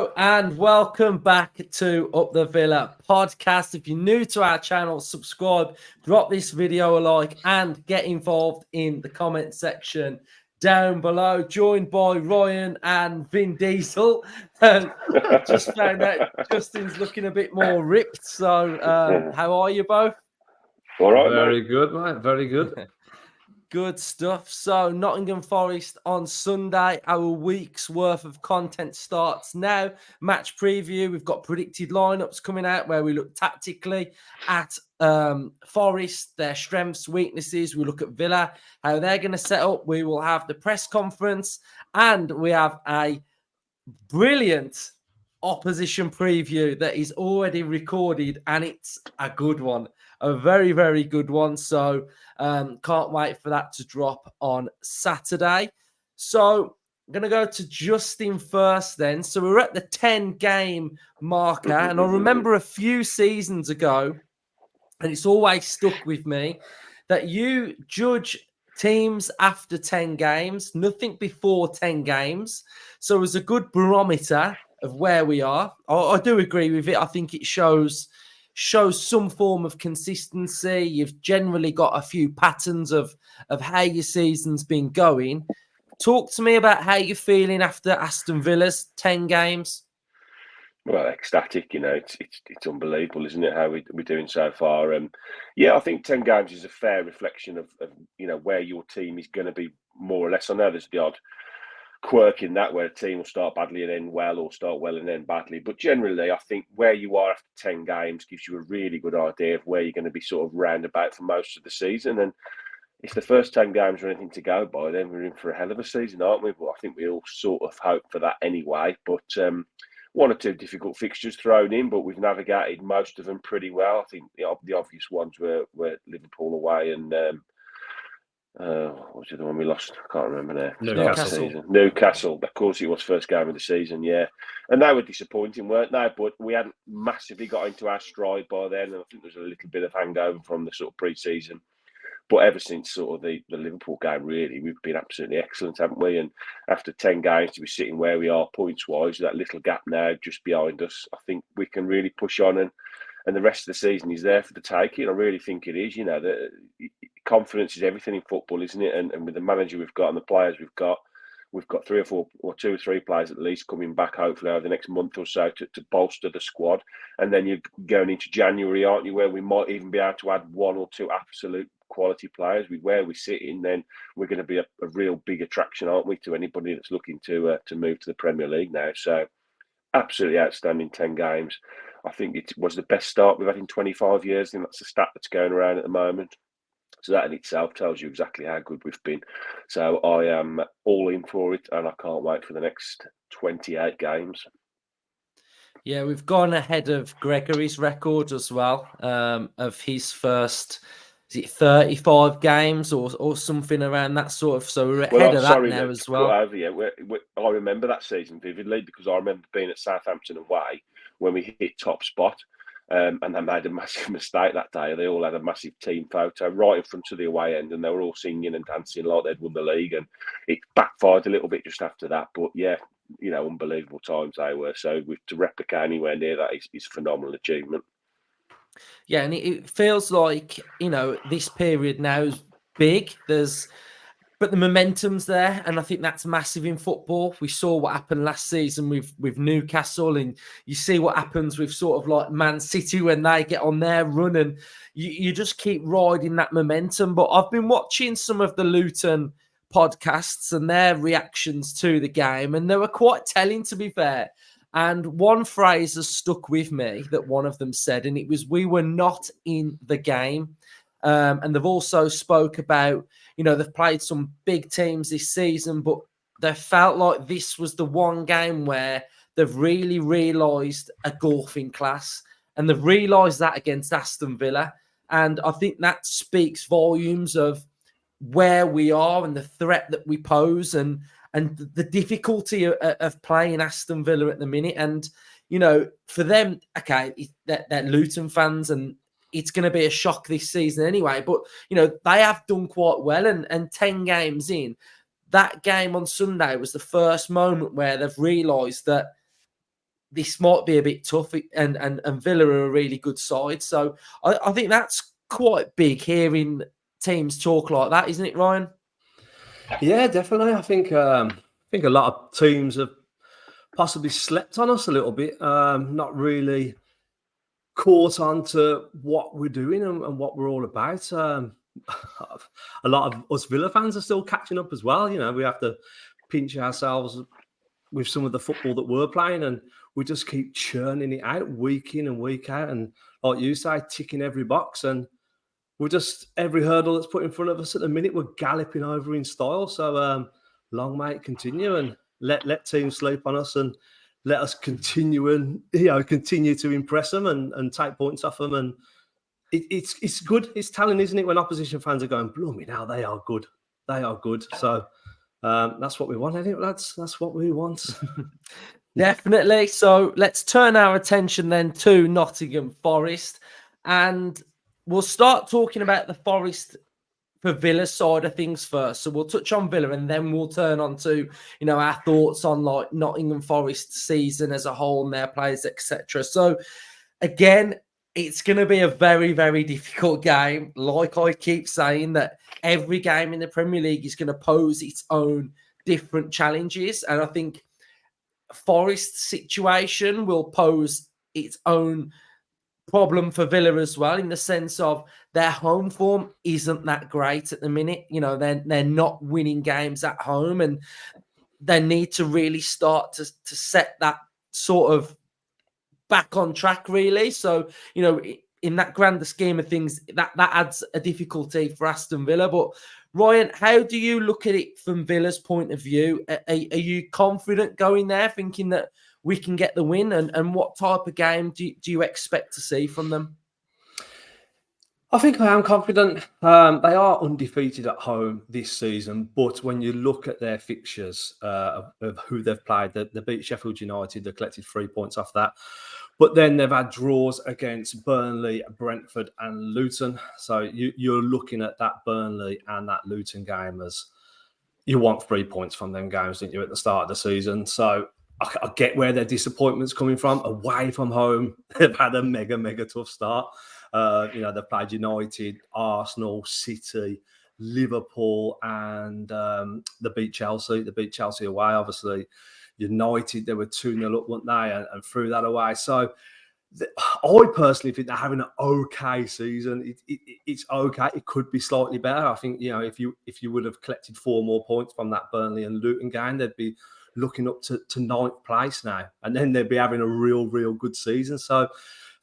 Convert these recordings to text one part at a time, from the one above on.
Hello and welcome back to Up the Villa podcast. If you're new to our channel, subscribe, drop this video a like and get involved in the comment section down below. Joined by Ryan and Vin Diesel. Just found out Justin's looking a bit more ripped. So how are you both? All right, Very good, mate. Very good. Good stuff. So Nottingham Forest on Sunday. Our week's worth of content starts now. Match preview. We've got predicted lineups coming out where we look tactically at Forest, their strengths, weaknesses. We look at Villa, how they're going to set up. We will have the press conference and we have a brilliant opposition preview that is already recorded, and it's a good one, a very, very good one. So can't wait for that to drop on Saturday. So I'm going to go to Justin first then. So we're at the 10-game marker, and I remember a few seasons ago, and it's always stuck with me, that you judge teams after 10 games, nothing before 10 games. So it was a good barometer of where we are. I do agree with it. I think it shows some form of consistency. You've generally got a few patterns of how your season's been going. Talk to me about how you're feeling after Aston Villa's 10 games. Well, ecstatic, it's unbelievable, isn't it, how we're doing so far? Yeah, I think 10 games is a fair reflection of where your team is going to be, more or less. I know there's the odd quirk in that where a team will start badly and end well, or start well and end badly. But generally, I think where you are after 10 games gives you a really good idea of where you're going to be sort of roundabout for most of the season. And if the first 10 games are anything to go by, then we're in for a hell of a season, aren't we? But I think we all sort of hope for that anyway. But one or two difficult fixtures thrown in, but we've navigated most of them pretty well. I think the obvious ones were Liverpool away and what was the other one we lost? I can't remember now. Newcastle. Of course, it was first game of the season, yeah. And they were disappointing, weren't they? But we hadn't massively got into our stride by then, and I think there was a little bit of hangover from the sort of pre-season. But ever since sort of the Liverpool game, really, we've been absolutely excellent, haven't we? And after 10 games to be sitting where we are points-wise, that little gap now just behind us, I think we can really push on, and the rest of the season is there for the taking. I really think it is. The confidence is everything in football, isn't it? And with the manager we've got and the players we've got 3 or 4 or 2 or 3 players at least coming back hopefully over the next month or so to bolster the squad. And then you're going into January, aren't you, where we might even be able to add 1 or 2 absolute quality players. With where we sit in, then we're going to be a real big attraction, aren't we, to anybody that's looking to move to the Premier League now. So absolutely outstanding 10 games. I think it was the best start we've had in 25 years. I think that's the stat that's going around at the moment. So that in itself tells you exactly how good we've been. So I am all in for it, and I can't wait for the next 28 games. Yeah, we've gone ahead of Gregory's record as well, of his first, is it 35 games or something around that sort of. So we're ahead of that now as well. I remember that season vividly because I remember being at Southampton away when we hit top spot. And they made a massive mistake that day. They all had a massive team photo right in front of the away end, and they were all singing and dancing like they'd won the league. And it backfired a little bit just after that. But yeah, unbelievable times they were. So to replicate anywhere near that is a phenomenal achievement. Yeah, and it feels like, this period now is big. But the momentum's there, and I think that's massive in football. We saw what happened last season with Newcastle, and you see what happens with sort of like Man City when they get on their run, and you just keep riding that momentum. But I've been watching some of the Luton podcasts and their reactions to the game, and they were quite telling, to be fair. And one phrase has stuck with me that one of them said, and it was, "We were not in the game." And they've also spoke about, they've played some big teams this season, but they felt like this was the one game where they've really realised a golfing class, and they've realised that against Aston Villa. And I think that speaks volumes of where we are and the threat that we pose, and the difficulty of playing Aston Villa at the minute. And, for them, okay, they're Luton fans, and it's going to be a shock this season anyway. But, they have done quite well. And 10 games in, that game on Sunday was the first moment where they've realised that this might be a bit tough, and Villa are a really good side. So I think that's quite big hearing teams talk like that, isn't it, Ryan? Yeah, definitely. I think a lot of teams have possibly slept on us a little bit, not really caught on to what we're doing and what we're all about. A lot of us Villa fans are still catching up as well. We have to pinch ourselves with some of the football that we're playing, and we just keep churning it out week in and week out, and like you say, ticking every box, and we're just every hurdle that's put in front of us at the minute, we're galloping over in style. So long may it continue, and let teams sleep on us, and let us continue to impress them and take points off them. And it's good. It's telling, isn't it, when opposition fans are going, "Blooming now, they are good. They are good." So that's what we want, isn't it, lads? That's what we want. Definitely. So let's turn our attention then to Nottingham Forest, and we'll start talking about the Forest for Villa side of things first. So we'll touch on Villa, and then we'll turn on to our thoughts on like Nottingham Forest season as a whole and their players, etc. So again, it's going to be a very, very difficult game. Like I keep saying, that every game in the Premier League is going to pose its own different challenges, and I think Forest's situation will pose its own problem for Villa as well, in the sense of their home form isn't that great at the minute. They're not winning games at home, and they need to really start to set that sort of back on track, really. So, in that grander scheme of things, that adds a difficulty for Aston Villa. But Ryan, how do you look at it from Villa's point of view? Are you confident going there, thinking that we can get the win? And what type of game do you expect to see from them? I think I am confident. They are undefeated at home this season, but when you look at their fixtures of who they've played, they beat Sheffield United, they collected 3 points off that. But then they've had draws against Burnley, Brentford and Luton. So you're looking at that Burnley and that Luton game as you want 3 points from them games, didn't you, at the start of the season? So I get where their disappointment's coming from. Away from home, they've had a mega, mega tough start. They've played United, Arsenal, City, Liverpool, and they beat Chelsea. They beat Chelsea away, obviously. United, they were 2-0 up, weren't they? And threw that away. So I personally think they're having an okay season. It's okay. It could be slightly better. I think, if you would have collected 4 more points from that Burnley and Luton game, they'd be looking up to 9th place now. And then they'd be having a real, real good season. So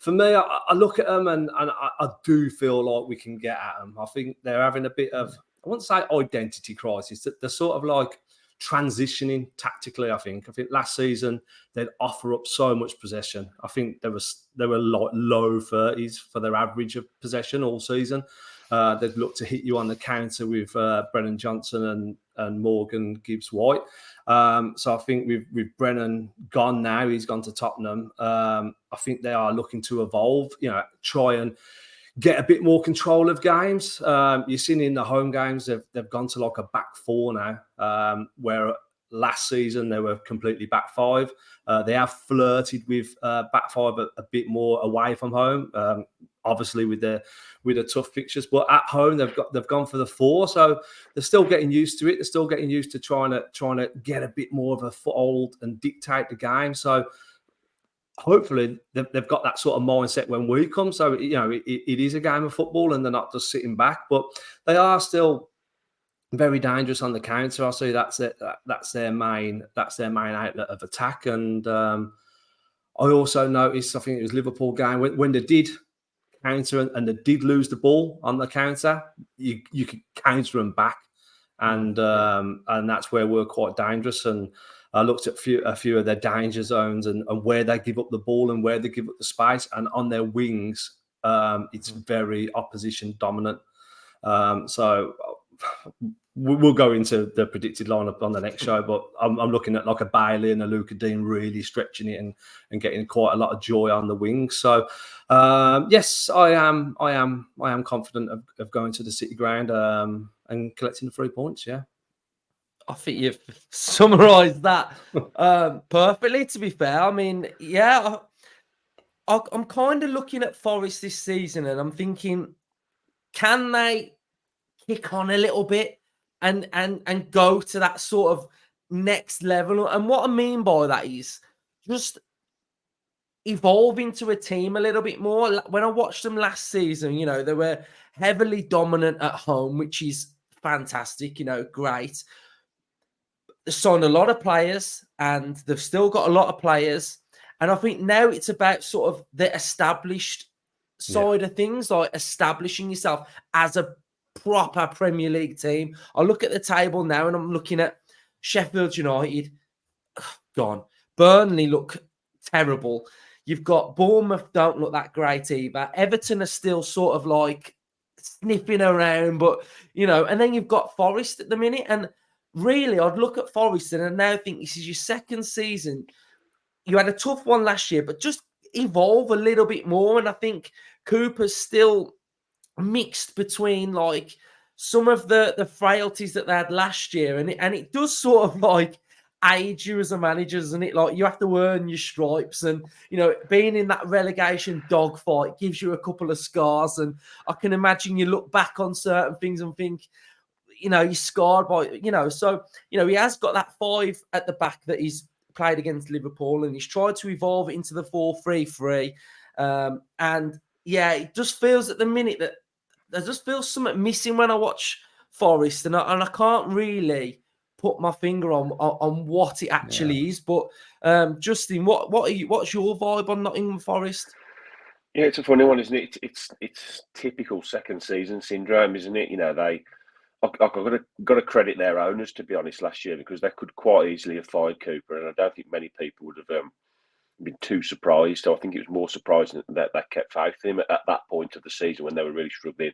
for me, I look at them and I do feel like we can get at them. I think they're having a bit of, I wouldn't say identity crisis. They're sort of like transitioning tactically. I think last season they'd offer up so much possession. I think they were like low 30s for their average of possession all season. They'd look to hit you on the counter with Brennan Johnson and Morgan Gibbs-White. So I think with Brennan gone now, he's gone to Tottenham. I think they are looking to evolve, try and get a bit more control of games. You've seen in the home games, they've gone to like a back 4 now, where last season they were completely back 5. They have flirted with back 5 a bit more away from home, obviously with the tough fixtures. But at home they've gone for the 4, so they're still getting used to it. They're still getting used to trying to get a bit more of a foothold and dictate the game. So hopefully they've got that sort of mindset when we come. So it is a game of football, and they're not just sitting back, but they are still very dangerous on the counter. I see that's their main outlet of attack. And I also noticed, I think it was Liverpool game, when they did counter and they did lose the ball on the counter, you could counter them back, and that's where we're quite dangerous. And I looked at a few of their danger zones and where they give up the ball and where they give up the space, and on their wings, it's very opposition dominant. So we'll go into the predicted lineup on the next show, but I'm looking at like a Bailey and a Luca Dean really stretching it and getting quite a lot of joy on the wings. So yes, I am confident of going to the City ground and collecting the 3 points. Yeah. I think you've summarised that perfectly, to be fair. I mean, yeah, I'm kind of looking at Forest this season and I'm thinking, can they kick on a little bit and go to that sort of next level? And what I mean by that is just evolve into a team a little bit more. When I watched them last season, you know, they were heavily dominant at home, which is fantastic, you know, great. They signed a lot of players and they've still got a lot of players. And I think now it's about sort of the established side of things, like establishing yourself as a proper Premier League team. I look at the table now and I'm looking at Sheffield United, gone. Burnley look terrible. You've got Bournemouth don't look that great either. Everton are still sort of like sniffing around, but, you know, and then you've got Forest at the minute. And really, I'd look at Forest and I now think this is your second season. You had a tough one last year, but just evolve a little bit more. And I think Cooper's still mixed between like some of the frailties that they had last year. And it does sort of like age you as a manager, isn't it? Like you have to earn your stripes, and you know, being in that relegation dogfight gives you a couple of scars. And I can imagine you look back on certain things and think, you know, you're scarred by, you know, so, you know, he has got that 5 at the back that he's played against Liverpool, and he's tried to evolve it into the 4-3-3. And yeah, it just feels at the minute that there just feels something missing when I watch Forest, and I can't really put my finger on what it actually is. But Justin, what's your vibe on Nottingham Forest? Yeah, it's a funny one, isn't it? It's typical second season syndrome, isn't it? You know, I've got to credit their owners, to be honest, last year, because they could quite easily have fired Cooper, and I don't think many people would have been too surprised. So I think it was more surprising that they kept faith in him at that point of the season when they were really struggling.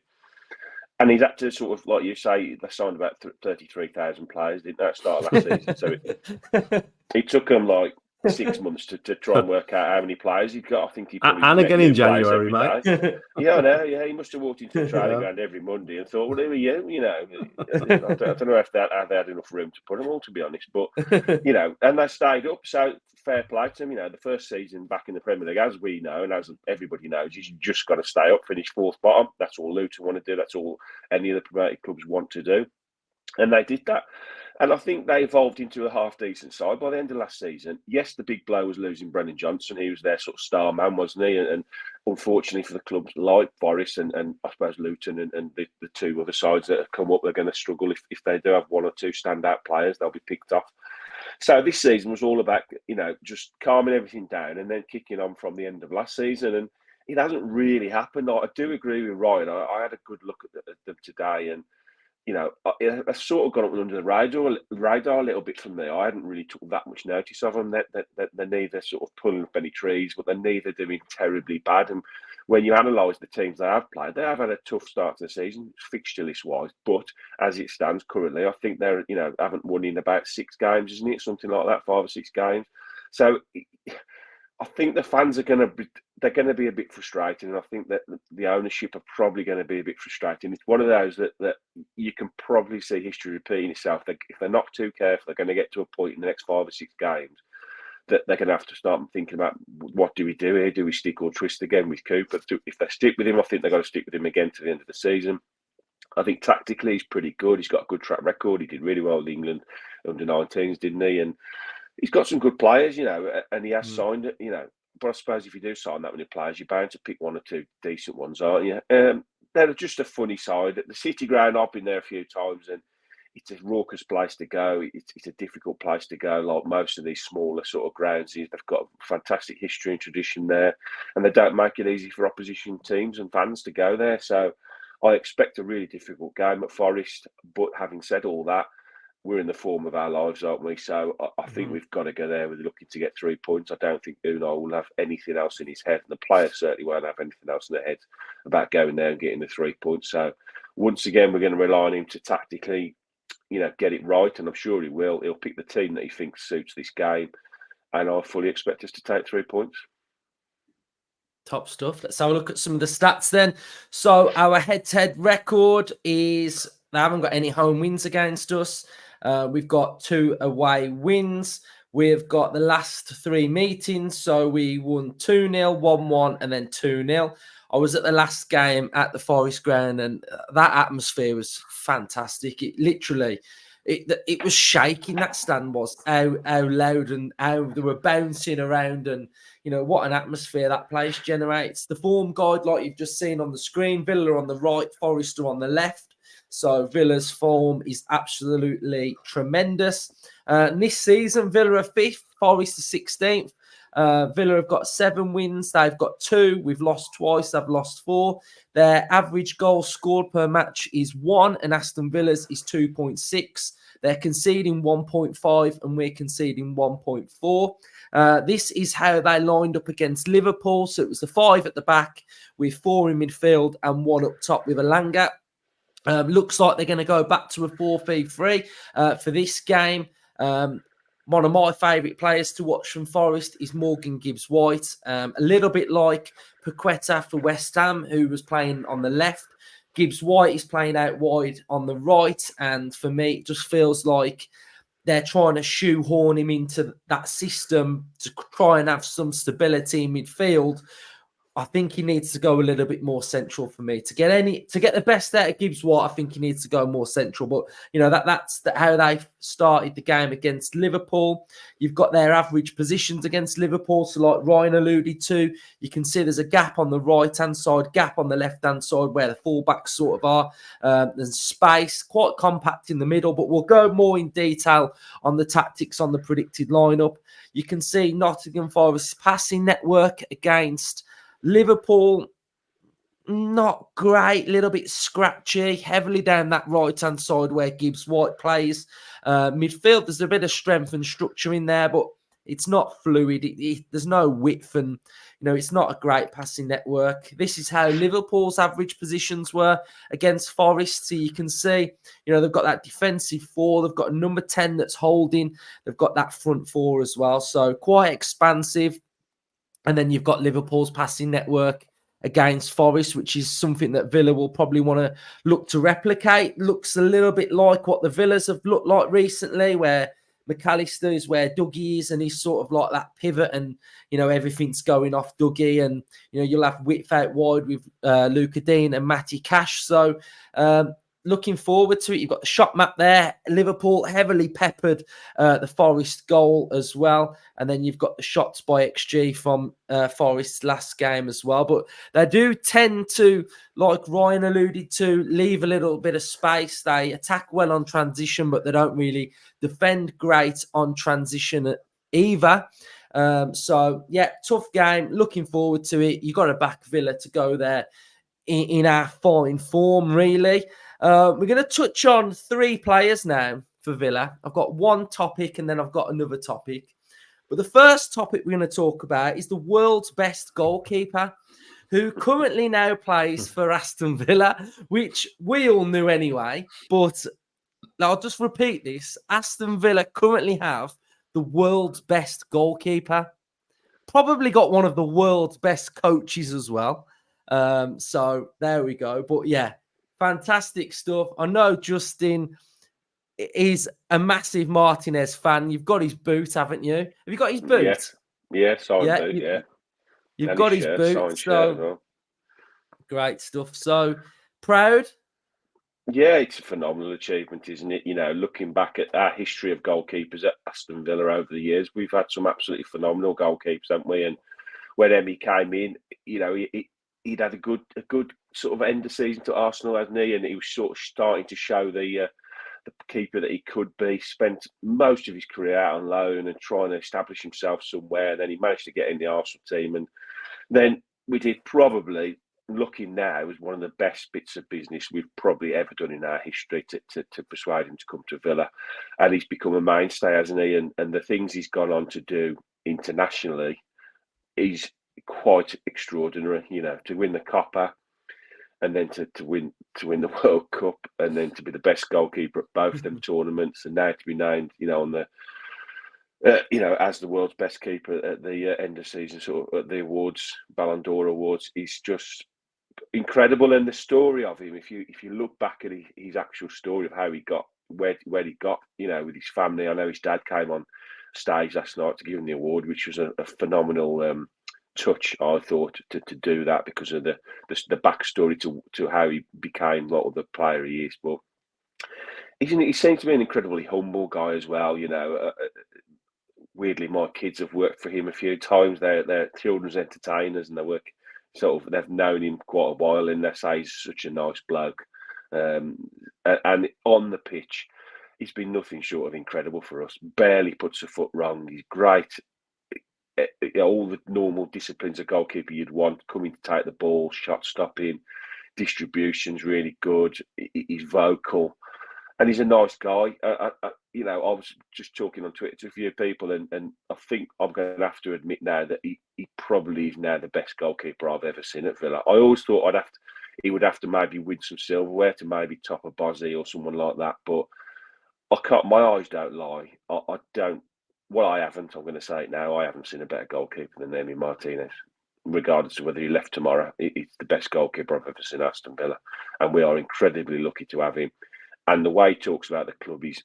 And he's had to sort of, like you say, they signed about 33,000 players, didn't they, at the start of last season? So it took them like 6 months to try and work out how many players he'd got. I think he probably and again in January, mate. Yeah, I know. Yeah, he must have walked into the training ground every Monday and thought, "Well, who are you?" You know, I don't know if they had enough room to put them all, to be honest. But you know, and they stayed up. So fair play to them. You know, the first season back in the Premier League, as we know and as everybody knows, you just got to stay up, finish 4th bottom. That's all Luton want to do. That's all any of the promoted clubs want to do, and they did that. And I think they evolved into a half-decent side by the end of last season. Yes, the big blow was losing Brennan Johnson. He was their sort of star man, wasn't he? And unfortunately for the clubs like Forest and I suppose Luton and the 2 other sides that have come up, they're going to struggle. If they do have 1 or 2 standout players, they'll be picked off. So this season was all about, you know, just calming everything down and then kicking on from the end of last season. And it hasn't really happened. I do agree with Ryan. I had a good look at them today, and you know, I sort of got up under the radar a little bit from there. I hadn't really took that much notice of them. They're neither sort of pulling up any trees, but they're neither doing terribly bad. And when you analyse the teams they have played, they have had a tough start to the season, fixture list wise. But as it stands currently, I think they're, you know, haven't won in about 6 games, isn't it? Something like that, 5 or 6 games. So I think the fans are going to be a bit frustrated, and I think that the ownership are probably going to be a bit frustrating. It's one of those that you can probably see history repeating itself. If they're not too careful, they're going to get to a point in the next 5 or 6 games that they're going to have to start thinking about, what do we do here? Do we stick or twist again with Cooper? If they stick with him, I think they've got to stick with him again to the end of the season. I think tactically he's pretty good. He's got a good track record. He did really well with England under-19s, didn't he? And he's got some good players, you know, and he has signed it, you know. But I suppose if you do sign that many players, you're bound to pick 1 or 2 decent ones, aren't you? They're just a funny side. At the City Ground, I've been there a few times, and it's a raucous place to go. It's a difficult place to go, like most of these smaller sort of grounds. They've got a fantastic history and tradition there, and they don't make it easy for opposition teams and fans to go there. So I expect a really difficult game at Forest. But having said all that, we're in the form of our lives, aren't we? So I think we've got to go there with looking to get 3 points. I don't think Unai will have anything else in his head, and the players certainly won't have anything else in their head about going there and getting the 3 points. So once again, we're going to rely on him to tactically, you know, get it right, and I'm sure he will. He'll pick the team that he thinks suits this game, and I fully expect us to take 3 points. Top stuff. Let's have a look at some of the stats then. So our head-to-head record is they haven't got any home wins against us. We've got 2 away wins. We've got the last 3 meetings. So we won 2-0, 1-1, and then 2-0. I was at the last game at the Forest ground, and that atmosphere was fantastic. It literally, it was shaking. That stand was how loud and how they were bouncing around, and what an atmosphere that place generates. The form guide, like you've just seen on the screen, Villa on the right, Forest on the left. So Villa's form is absolutely tremendous. This season, Villa are 5th, Forest are 16th. Villa have got 7 wins. They've got 2. We've lost twice. They've lost 4. Their average goal scored per match is 1, and Aston Villa's is 2.6. They're conceding 1.5, and we're conceding 1.4. This is how they lined up against Liverpool. So it was the 5 at the back with 4 in midfield and 1 up top with Elanga. Looks like they're going to go back to a 4-3-3 for this game. One of my favourite players to watch from Forest is Morgan Gibbs-White. A little bit like Paqueta for West Ham, who was playing on the left. Gibbs-White is playing out wide on the right. And for me, it just feels like they're trying to shoehorn him into that system to try and have some stability in midfield. I think he needs to go a little bit more central for me to get the best out of Gibbs-White. I think he needs to go more central, but that's how they started the game against Liverpool. You've got their average positions against Liverpool. So, like Ryan alluded to, you can see there's a gap on the right-hand side, gap on the left-hand side where the fullbacks sort of are. There's space, quite compact in the middle, but we'll go more in detail on the tactics on the predicted lineup. You can see Nottingham Forest's passing network against Liverpool, not great, a little bit scratchy, heavily down that right-hand side where Gibbs-White plays. Midfield, there's a bit of strength and structure in there, but it's not fluid. There's no width, and it's not a great passing network. This is how Liverpool's average positions were against Forest. So you can see, they've got that defensive 4. They've got a number 10 that's holding. They've got that front 4 as well. So quite expansive. And then you've got Liverpool's passing network against Forest, which is something that Villa will probably want to look to replicate. Looks a little bit like what the Villas have looked like recently, where McAllister is where Dougie is, and he's sort of like that pivot, and everything's going off Dougie, and you'll have width out wide with Luca Dean and Matty Cash. So looking forward to it. You've got the shot map there. Liverpool heavily peppered the Forest goal as well. And then you've got the shots by XG from Forest's last game as well. But they do tend to, like Ryan alluded to, leave a little bit of space. They attack well on transition, but they don't really defend great on transition either. So, yeah, tough game. Looking forward to it. You've got to back Villa to go there in our fine form, really. We're going to touch on 3 players now for Villa. I've got one topic and then I've got another topic. But the first topic we're going to talk about is the world's best goalkeeper, who currently now plays for Aston Villa, which we all knew anyway. But I'll just repeat this. Aston Villa currently have the world's best goalkeeper. Probably got one of the world's best coaches as well. So there we go. But yeah, fantastic stuff. I know Justin is a massive Martinez fan. You've got his boot, haven't you? Have you got his boot? Yeah, signed boot, yeah. You've and got his boot. So great stuff. So proud? Yeah, it's a phenomenal achievement, isn't it? Looking back at our history of goalkeepers at Aston Villa over the years, we've had some absolutely phenomenal goalkeepers, haven't we? And when Emmy came in, he'd had a good sort of end of season to Arsenal, hasn't he? And he was sort of starting to show the keeper that he could be. Spent most of his career out on loan and trying to establish himself somewhere. And then he managed to get in the Arsenal team. And then we did probably, looking now, as one of the best bits of business we've probably ever done in our history to persuade him to come to Villa. And he's become a mainstay, hasn't he? And the things he's gone on to do internationally is quite extraordinary, to win the Copper and then to win the World Cup and then to be the best goalkeeper at both them tournaments and now to be named, on the as the world's best keeper at the end of season, sort of at the awards, Ballon d'Or awards, is just incredible. And the story of him, if you look back at his actual story of how he got where he got, with his family. I know his dad came on stage last night to give him the award, which was a phenomenal touch, I thought, to do that because of the backstory to how he became what the player he is. But he seems to be an incredibly humble guy as well. Weirdly, my kids have worked for him a few times. They're children's entertainers, and they've known him quite a while, and they say he's such a nice bloke. And on the pitch, he's been nothing short of incredible for us. Barely puts a foot wrong. He's great. All the normal disciplines a goalkeeper you'd want, coming to take the ball, shot stopping, distribution's really good. He's vocal, and he's a nice guy. I was just talking on Twitter to a few people, and I think I'm going to have to admit now that he probably is now the best goalkeeper I've ever seen at Villa. I always thought he would have to maybe win some silverware to maybe top a Bozzy or someone like that, but I can't. My eyes don't lie. I don't. Well, I haven't. I'm going to say it now. I haven't seen a better goalkeeper than Emi Martinez. Regardless of whether he left tomorrow, he's the best goalkeeper I've ever seen at Aston Villa, and we are incredibly lucky to have him. And the way he talks about the club is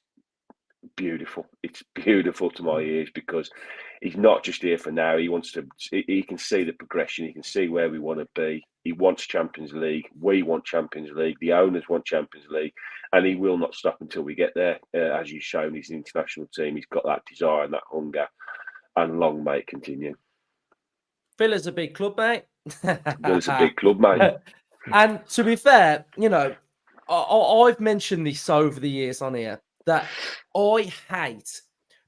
beautiful. It's beautiful to my ears because he's not just here for now. He wants to. He can see the progression. He can see where we want to be. He wants Champions League. We want Champions League. The owners want Champions League, and he will not stop until we get there. As you've shown, his international team. He's got that desire and that hunger, and long may it continue. Villa's a big club, mate. Villa's a big club, mate. And to be fair, I've mentioned this over the years on here, that I hate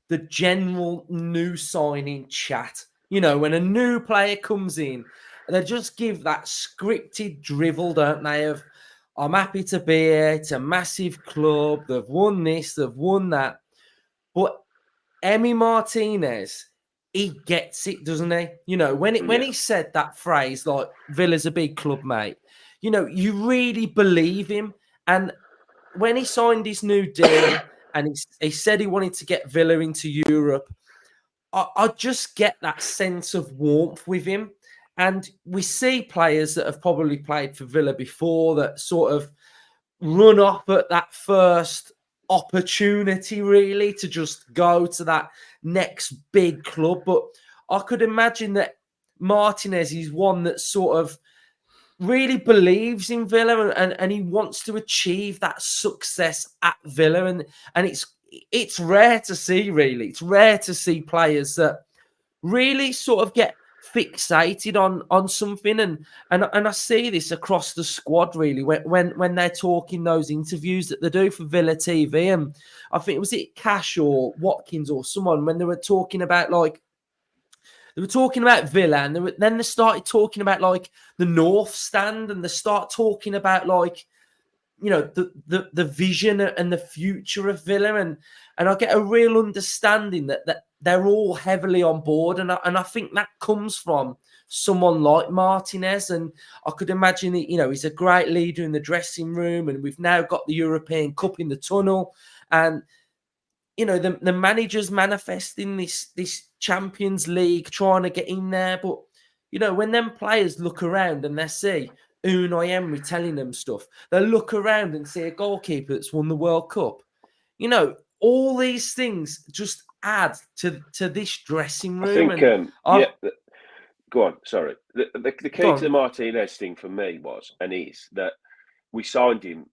the general new signing chat. When a new player comes in, they just give that scripted drivel, don't they, of, I'm happy to be here, it's a massive club, they've won this, they've won that. But Emi Martinez, he gets it, doesn't he? When he said that phrase, like, Villa's a big club, mate, you really believe him. And when he signed his new deal and he said he wanted to get Villa into Europe, I just get that sense of warmth with him. And we see players that have probably played for Villa before that sort of run off at that first opportunity, really, to just go to that next big club. But I could imagine that Martinez is one that sort of really believes in Villa and he wants to achieve that success at Villa. And it's rare to see, really. It's rare to see players that really sort of get fixated on something, and I see this across the squad, really, when they're talking those interviews that they do for Villa TV. And I think, was it Cash or Watkins or someone, when they were talking about Villa, and then they started talking about like the North Stand, and they start talking about like, the vision and the future of Villa, and I get a real understanding that they're all heavily on board, and I think that comes from someone like Martinez. And I could imagine that, he's a great leader in the dressing room, and we've now got the European Cup in the tunnel, and the manager's manifesting this Champions League, trying to get in there. But when them players look around and they see Unai Emery telling them stuff, they look around and see a goalkeeper that's won the World Cup. All these things just add to this dressing room. I think, go on. Sorry, the key to the Martinez thing for me was and is that we signed him,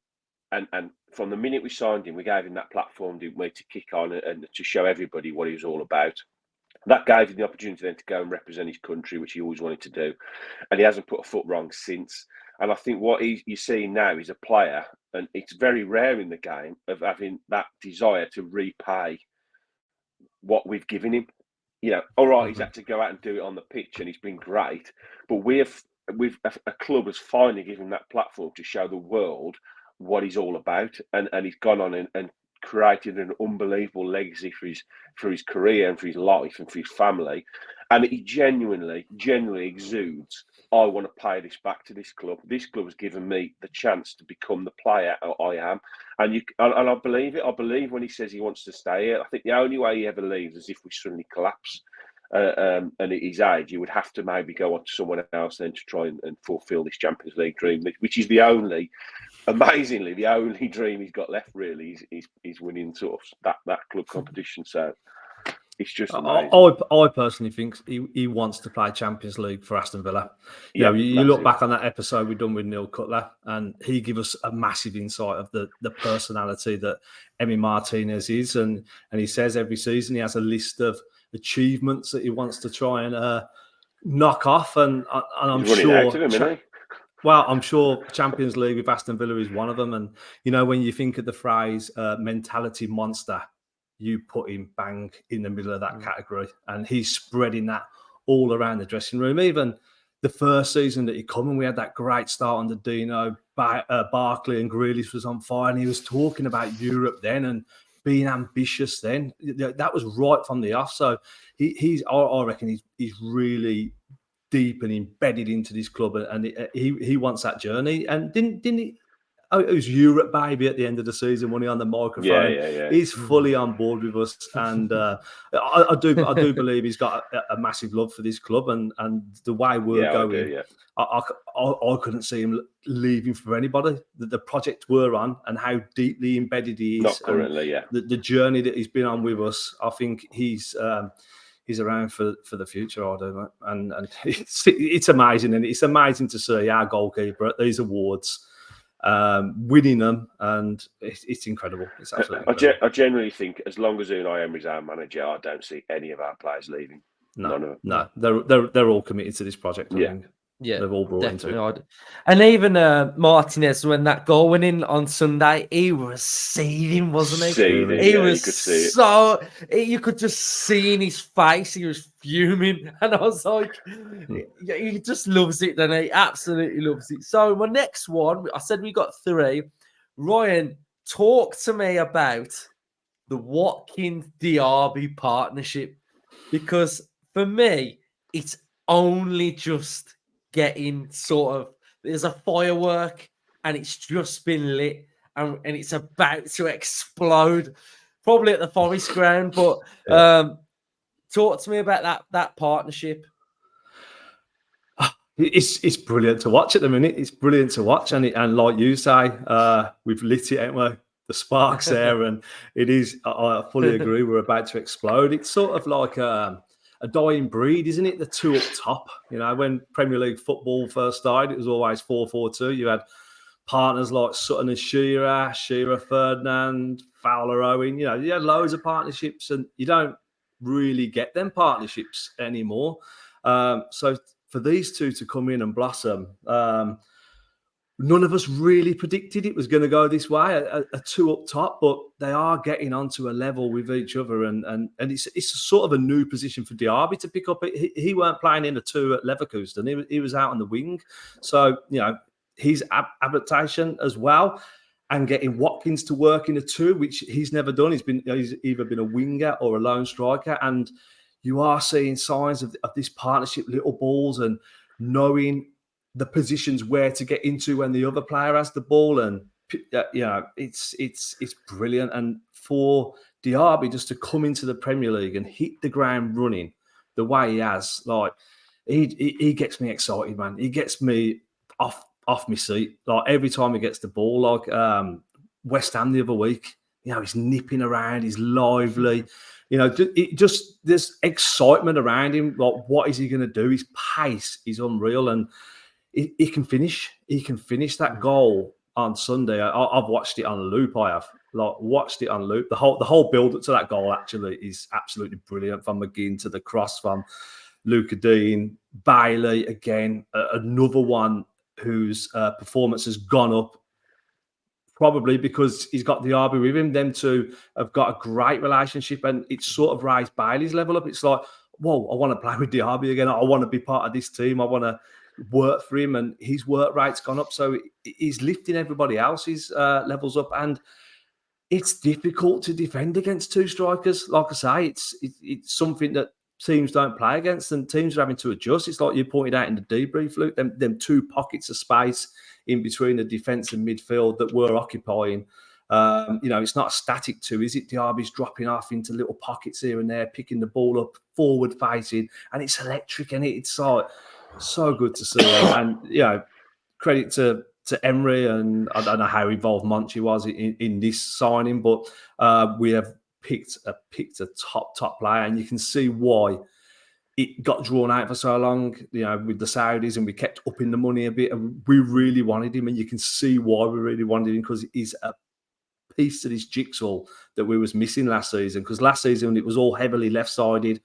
and from the minute we signed him, we gave him that platform, didn't we, to kick on and to show everybody what he was all about. That gave him the opportunity then to go and represent his country, which he always wanted to do, and he hasn't put a foot wrong since. And I think what you're seeing now is a player, and it's very rare in the game, of having that desire to repay what we've given him. All right, he's had to go out and do it on the pitch, and he's been great. But a club has finally given him that platform to show the world what he's all about, and he's gone on and created an unbelievable legacy for his career and for his life and for his family. And he genuinely exudes, I want to pay this back to this club. This club has given me the chance to become the player I am. And I believe it. I believe when he says he wants to stay here. I think the only way he ever leaves is if we suddenly collapse. And at his age, he would have to maybe go on to someone else then to try and fulfil this Champions League dream, which is the only amazingly, the only dream he's got left really is winning sort of that club competition. So it's just amazing. I personally think he wants to play Champions League for Aston Villa. Yeah, you look back on that episode we've done with Neil Cutler, and he gave us a massive insight of the personality that Emi Martinez is, and he says every season he has a list of achievements that he wants to try and knock off, and I'm sure. Well, I'm sure Champions League with Aston Villa is one of them. And, when you think of the phrase mentality monster, you put him bang in the middle of that category. And he's spreading that all around the dressing room. Even the first season that he come and we had that great start under Dino, Barkley and Grealish was on fire. And he was talking about Europe then and being ambitious then. That was right from the off. So I reckon he's really deep and embedded into this club, and he wants that journey. And didn't he? Oh, it was Europe, baby, at the end of the season when he on the microphone. Yeah. He's fully on board with us, and I do believe he's got a massive love for this club, and the way we're going. I couldn't see him leaving for anybody. The project we're on and how deeply embedded he is. Not currently, the journey that he's been on with us, I think he's around for the future, I do, and it's amazing, and it's amazing to see our goalkeeper at these awards, winning them, and it's incredible. It's absolutely incredible. I generally think as long as Unai Emery's our manager, I don't see any of our players leaving. No, they're all committed to this project. I think. Yeah, they've all brought into it. And even Martinez, when that goal went in on Sunday, he was seething, wasn't he? He was so... You could just see in his face, he was fuming. And I was like, he just loves it, doesn't he? Absolutely loves it. So my next one, I said we got 3. Ryan, talk to me about the Watkins Diaby partnership. Because for me, it's only just getting sort of, there's a firework and it's just been lit and it's about to explode, probably at the Forest ground. But talk to me about that partnership. It's brilliant to watch at the minute. It's brilliant to watch, and like you say, we've lit it, haven't we? The sparks there, and it is. I fully agree. We're about to explode. It's sort of like a dying breed, isn't it? The two up top. When Premier League football first started, it was always 4-4-2. You had partners like Sutton and Shearer Ferdinand, Fowler Owen. You had loads of partnerships, and you don't really get them partnerships anymore. So for these two to come in and blossom, none of us really predicted it was going to go this way, a two up top, but they are getting onto a level with each other, and it's sort of a new position for Diaby to pick up. He weren't playing in a 2 at Leverkusen; he was out on the wing. So his adaptation as well, and getting Watkins to work in a 2, which he's never done. He's either been a winger or a lone striker, and you are seeing signs of this partnership, little balls, and knowing the positions where to get into when the other player has the ball, and it's brilliant. And for Diaby just to come into the Premier League and hit the ground running the way he has, like he gets me excited, man. He gets me off my seat. Like every time he gets the ball, like West Ham the other week, he's nipping around, he's lively. There's excitement around him. Like, what is he going to do? His pace is unreal, and he can finish. He can finish that goal on Sunday. I've watched it on loop. Watched it on loop. The whole build up to that goal actually is absolutely brilliant. From McGinn to the cross from Luca Dean, Bailey again, another one whose performance has gone up. Probably because he's got Diaby with him. Them two have got a great relationship, and it's sort of raised Bailey's level up. It's like, whoa, I want to play with Diaby again. I want to be part of this team. I want to work for him, and his work rate's gone up. So he's lifting everybody else's levels up, and it's difficult to defend against 2 strikers. Like I say, it's something that teams don't play against, and teams are having to adjust. It's like you pointed out in the debrief, Luke, them 2 pockets of space in between the defence and midfield that we're occupying. It's not a static 2, is it? Diaby's dropping off into little pockets here and there, picking the ball up, forward facing, and it's electric, and it's so good to see. And credit to to Emery, and I don't know how involved Monchi was in this signing, but we have picked a top player, and you can see why it got drawn out for so long, with the Saudis, and we kept upping the money a bit, and we really wanted him, and you can see why we really wanted him, because he's a piece to this jigsaw that we was missing last season, because last season it was all heavily left-sided.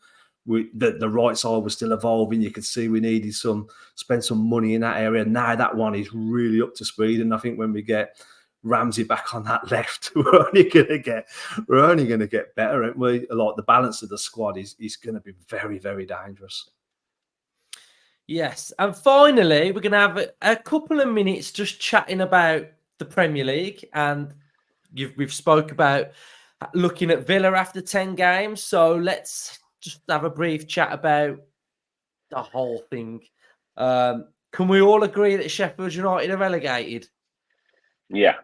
The right side was still evolving. You could see we needed spend some money in that area. Now that one is really up to speed, and I think when we get Ramsey back on that left, we're only going to get better, aren't we? Like, the balance of the squad is going to be very, very dangerous. Yes, and finally, we're going to have a couple of minutes just chatting about the Premier League, and we've spoke about looking at Villa after 10 games, so let's just have a brief chat about the whole thing. Can we all agree that Sheffield United are relegated? Yeah.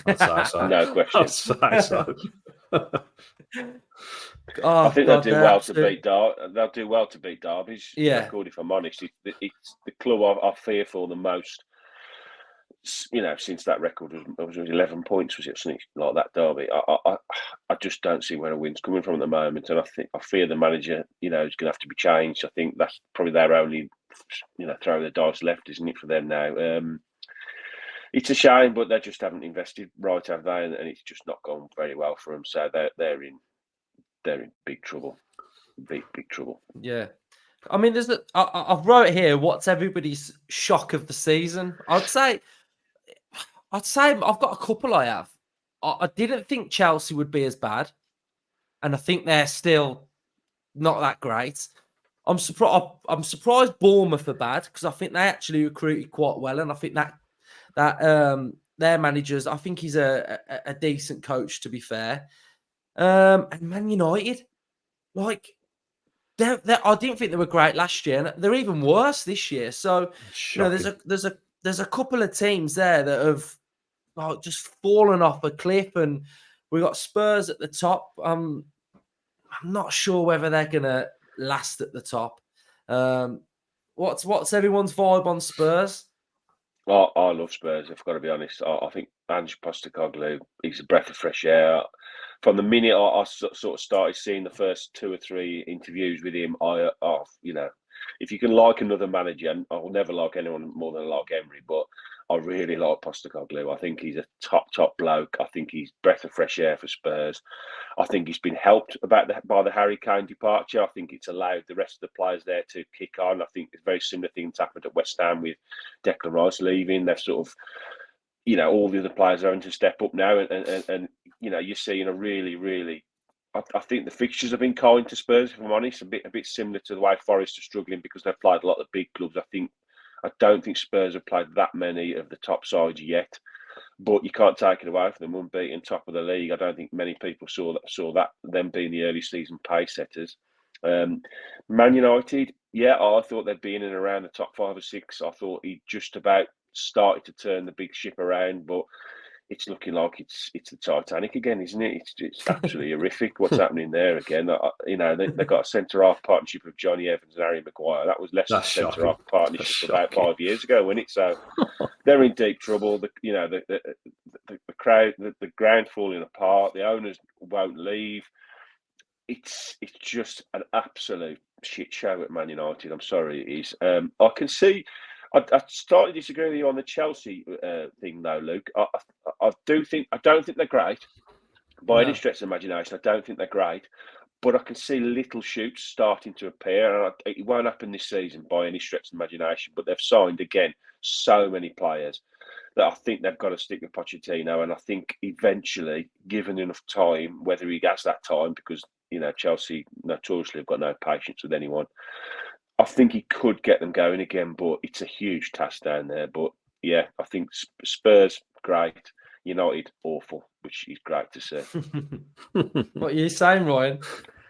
I'd say so. No question. I'd say so. I think they'll do well to beat Derby. They'll do well to beat Derby's record, if I'm honest. It's the club I fear for the most. Since that record was 11 points, was it something like that, Derby? I just don't see where a win's coming from at the moment, and I fear the manager, is going to have to be changed. I think that's probably their only, throw the dice left, isn't it, for them now? It's a shame, but they just haven't invested right, have they? And it's just not gone very well for them. So they're in big trouble, big trouble. Yeah. I mean, I've wrote here, what's everybody's shock of the season? I'd say I've got a couple I have. I didn't think Chelsea would be as bad, and I think they're still not that great. I'm surprised Bournemouth are bad, because I think they actually recruited quite well, and I think that their managers, I think he's a decent coach, to be fair. And Man United, like, I didn't think they were great last year, and they're even worse this year. So there's a couple of teams there that have just fallen off a cliff, and we've got Spurs at the top. I'm not sure whether they're gonna last at the top. What's everyone's vibe on Spurs? I love Spurs, I've got to be honest. I think Ange Postecoglou, he's a breath of fresh air. From the minute I sort of started seeing the first 2 or 3 interviews with him, if you can like another manager, and I will never like anyone more than I like Emery, but I really like Postecoglou. I think he's a top bloke. I think he's breath of fresh air for Spurs. I think he's been helped by the Harry Kane departure. I think it's allowed the rest of the players there to kick on. I think it's very similar things happened at West Ham with Declan Rice leaving. They've sort of, all the other players are having to step up now, and you're seeing a really, really. I think the fixtures have been kind to Spurs, if I'm honest. A bit similar to the way Forest are struggling, because they've played a lot of the big clubs. I don't think Spurs have played that many of the top sides yet, but you can't take it away from them. Unbeaten, top of the league. I don't think many people saw that them being the early season pace setters. Man United, I thought they'd be in and around the top 5 or 6. I thought he just about started to turn the big ship around, but it's looking like it's the Titanic again, isn't it? It's absolutely horrific what's happening there again. They got a centre-half partnership of Johnny Evans and Harry Maguire. That was less than centre-half partnership about 5 years ago, wasn't it? So they're in deep trouble. The crowd, the ground falling apart. The owners won't leave. It's just an absolute shit show at Man United. I'm sorry, it is. I can see. I started to disagree with you on the Chelsea thing, though, Luke. I don't think they're great by any stretch of imagination. I don't think they're great, but I can see little shoots starting to appear, and it won't happen this season by any stretch of imagination. But they've signed again so many players that I think they've got to stick with Pochettino, and I think eventually, given enough time, whether he gets that time, because Chelsea notoriously have got no patience with anyone. I think he could get them going again, but it's a huge task down there. But yeah, I think Spurs, great. United, awful, which is great to see. What are you saying, Ryan?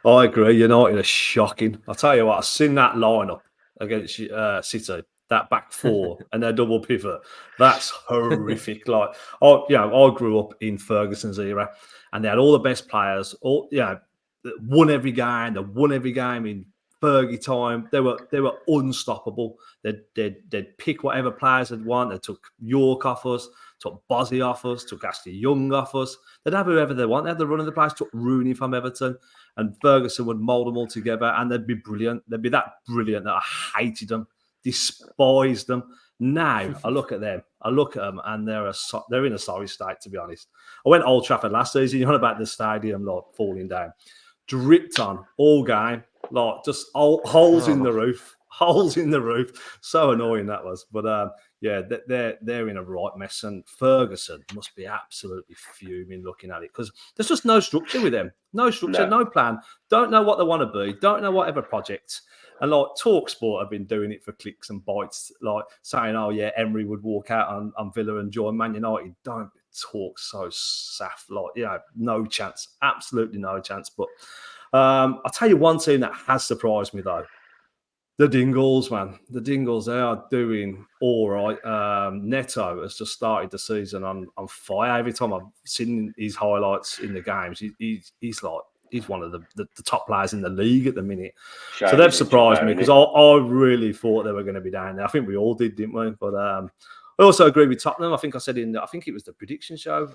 I agree. United are shocking. I'll tell you what, I've seen that lineup against City, that back 4 and their double pivot. That's horrific. Like, I grew up in Ferguson's era, and they had all the best players. Won every game. They won every game in Fergie time, they were unstoppable. They'd pick whatever players they'd want. They took York off us, took Bozzy off us, took Ashley Young off us. They'd have whoever they want. They had the run of the place, took Rooney from Everton, and Ferguson would mould them all together, and they'd be brilliant. They'd be that brilliant that I hated them, despised them. Now I look at them, and they're in a sorry state, to be honest. I went to Old Trafford last season. You heard about the stadium like falling down, dripped on all game, like just holes in the roof. So annoying that was. But yeah, they're in a right mess, and Ferguson must be absolutely fuming looking at it, because there's just no structure with them. No structure, no plan. Don't know what they want to be. Don't know whatever projects. And like TalkSport have been doing it for clicks and bites, like saying, "Oh yeah, Emery would walk out on Villa and join Man United." Don't talk so saff, like no chance, absolutely no chance. But I'll tell you one team that has surprised me though. The Dingles, man. The Dingles, they are doing all right. Neto has just started the season on fire. Every time I've seen his highlights in the games, he's one of the top players in the league at the minute. So they've surprised me, because I really thought they were going to be down there. I think we all did, didn't we? But I also agree with Tottenham. I think I said I think it was the prediction show.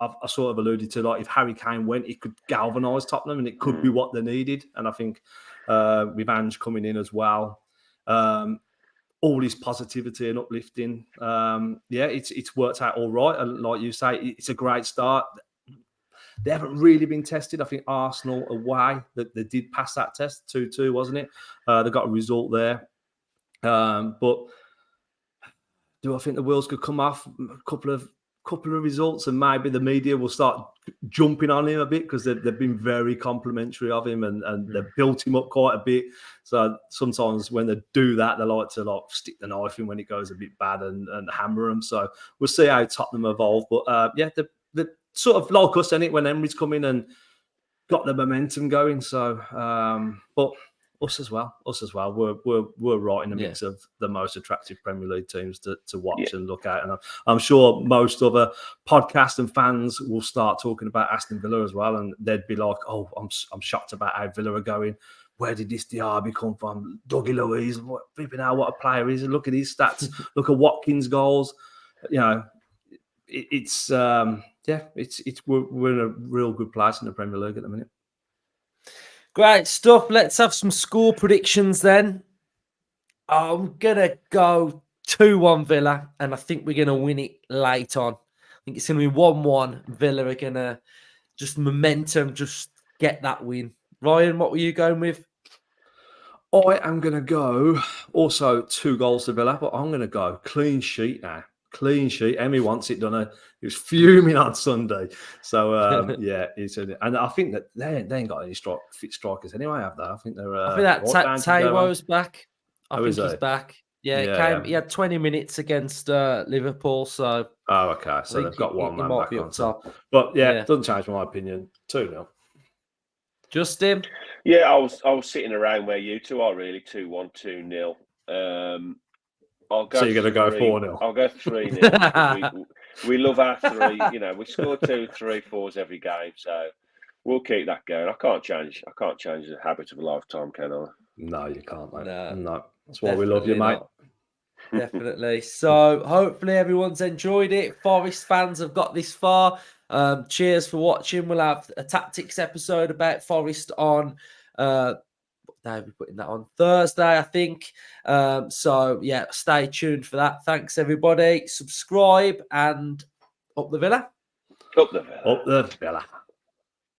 I sort of alluded to, like, if Harry Kane went, it could galvanise Tottenham, and it could be what they needed. And I think with Ange coming in as well, all his positivity and uplifting, it's worked out all right. And like you say, it's a great start. They haven't really been tested. I think Arsenal away, that they did pass that test 2-2, wasn't it? They got a result there. But do I think the wheels could come off? A couple of results, and maybe the media will start jumping on him a bit, because they've been very complimentary of him, and they've built him up quite a bit. So sometimes when they do that, they like to stick the knife in when it goes a bit bad and hammer them. So we'll see how Tottenham evolve. But they're sort of like us, isn't it, when Emery's come in and got the momentum going. So, but us as well. We're right in the mix of the most attractive Premier League teams to watch and look at. And I'm sure most other podcasts and fans will start talking about Aston Villa as well, and they'd be like, "Oh, I'm shocked about how Villa are going. Where did this Diaby come from? Dougie Luiz, what a player he is. Look at his stats. Look at Watkins' goals. It's we're in a real good place in the Premier League at the minute." Great stuff. Let's have some score predictions then. I'm going to go 2-1 Villa, and I think we're going to win it late on. I think it's going to be 1-1. Villa are going to just get that win. Ryan, what were you going with? I am going to go also 2 goals to Villa, but I'm going to go clean sheet now. Clean sheet. Emmy wants it done. He was fuming on Sunday. So, and I think that they ain't got any fit strikers anyway, have they? I think they're. I think that Taiwo's back. I think he's back. Yeah, he had 20 minutes against Liverpool. So. Oh, okay. So they've got one man back on top. But it doesn't change my opinion. 2-0. Justin? Yeah, I was sitting around where you two are, really. 2-1, 2-0. So you're going to go 4-0? I'll go 3-0. we love our 3. We score 2, 3, 4s every game, so we'll keep that going. I can't change the habit of a lifetime, can I? No, you can't, mate. No. That's why we love you, mate. Definitely. So hopefully everyone's enjoyed it. Forest fans have got this far. Cheers for watching. We'll have a tactics episode about Forest on they'll be putting that on Thursday, I think. Stay tuned for that. Thanks, everybody. Subscribe, and up the Villa. Up the Villa. Up the Villa.